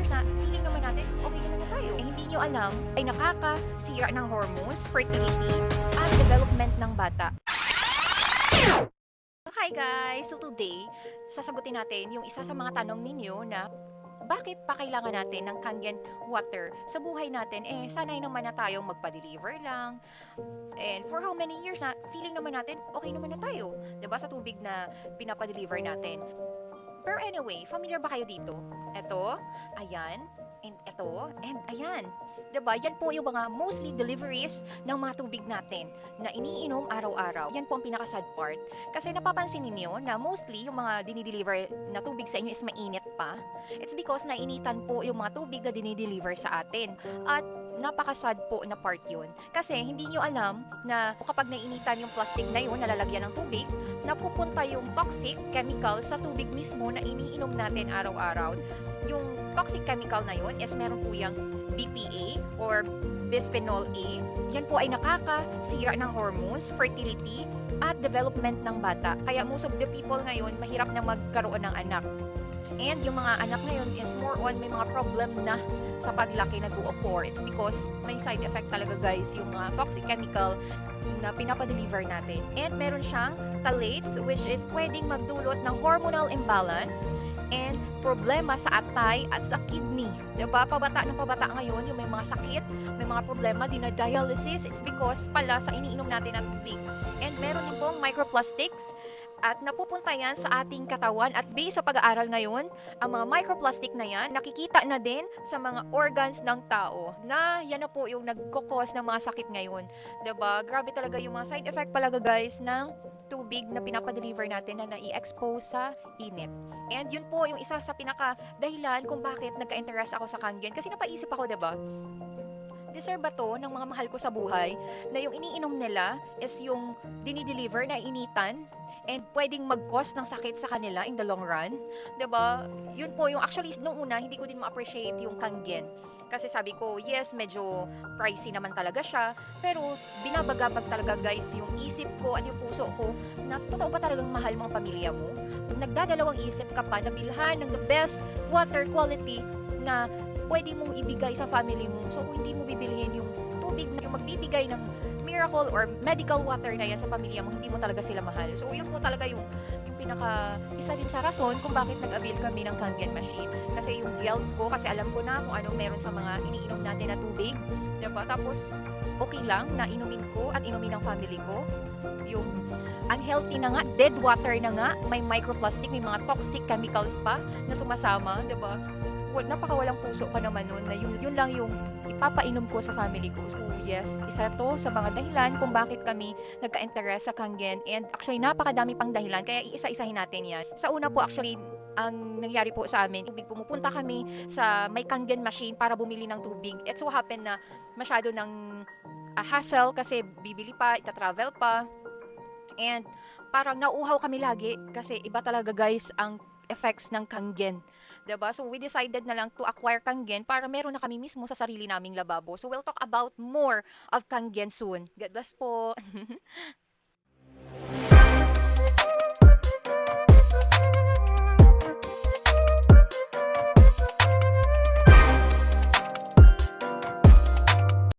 years na feeling naman natin okay naman na tayo. Hindi nyo alam ay nakakasira ng hormones, fertility, at development ng bata. Hi guys! So today, sasagutin natin yung isa sa mga tanong ninyo na bakit pa kailangan natin ng Kangen water sa buhay natin? Sanay naman na tayong magpa-deliver lang. And for how many years na feeling naman natin okay naman na tayo, 'di ba, sa tubig na pinapa-deliver natin. Pero anyway, familiar ba kayo dito? Eto, ayan, and eto, and ayan. 'Di ba? Yan po yung mga mostly deliveries ng mga tubig natin na iniinom araw-araw. Yan po ang pinaka-sad part. Kasi napapansin ninyo na mostly yung mga dinideliver na tubig sa inyo is mainit pa. It's because nainitan po yung mga tubig na dinideliver sa atin. At napaka-sad po na part yun. Kasi hindi nyo alam na kapag nainitan yung plastic na yun, nalalagyan ng tubig, napupunta yung toxic chemical sa tubig mismo na iniinom natin araw-araw. Yung toxic chemical na yun is meron po yung BPA or bisphenol A. Yan po ay nakakasira ng hormones, fertility, at development ng bata. Kaya most of the people ngayon, mahirap na magkaroon ng anak. And yung mga anak ngayon is more on may mga problem na sa paglaki nag-o-occur. It's because may side effect talaga guys yung mga toxic chemical na pinapa-deliver natin. And meron siyang phthalates which is pwedeng magdulot ng hormonal imbalance and problema sa atay at sa kidney. Diba? Pabata ng pabata ngayon yung may mga sakit, may mga problema, dinadialysis. It's because pala sa iniinom natin na tubig. And meron din pong microplastics at napupunta yan sa ating katawan at based sa pag-aaral ngayon, ang mga microplastic na yan, nakikita na din sa mga organs ng tao na yan na po yung nagkukos ng mga sakit ngayon. Diba? Grabe talaga yung mga side effect palaga guys ng tubig na pinapa-deliver natin na nai-expose sa init. And yun po yung isa sa pinaka-dahilan kung bakit nagka-interest ako sa Kangen. Kasi napaisip ako, diba? Deserve ba to ng mga mahal ko sa buhay na yung iniinom nila is yung dinideliver na initan and pwedeng mag-cause ng sakit sa kanila in the long run. 'Di ba? Yun po yung actually nung una hindi ko din ma-appreciate yung Kangen. Kasi sabi ko, yes, medyo pricey naman talaga siya, pero binabagabag talaga guys yung isip ko at yung puso ko na totoo ba talagang mahal mo ang pamilya mo? Nagdadalawang isip ka pa na bilhan ng the best water quality na pwede mong ibigay sa family mo. So, kung hindi mo bibilihin yung tubig na yung magbibigay ng miracle or medical water na yan sa pamilya mo, hindi mo talaga sila mahal. So, yun po talaga yung pinaka, isa din sa rason kung bakit nag-avail kami ng Kangen machine. Kasi yung guilt ko, kasi alam ko na kung anong meron sa mga iniinom natin na tubig. Diba? Tapos, okay lang na inumin ko at inumin ng family ko. Yung unhealthy na nga, dead water na nga, may microplastic, may mga toxic chemicals pa na sumasama, diba? Napakawalang puso ka naman nun na yun lang yung ipapainom ko sa family ko. So yes, isa to sa mga dahilan kung bakit kami nagka-interest sa Kangen, and actually napakadami pang dahilan kaya iisa-isahin natin yan. Sa una po actually ang nangyari po sa amin, pumupunta kami sa may Kangen machine para bumili ng tubig. It so happen na masyado ng hassle kasi bibili pa, ita-travel pa, and parang nauuhaw kami lagi kasi iba talaga guys ang effects ng Kangen. Diba? So we decided na lang to acquire Kangen para meron na kami mismo sa sarili naming lababo. So we'll talk about more of Kangen soon. God bless po.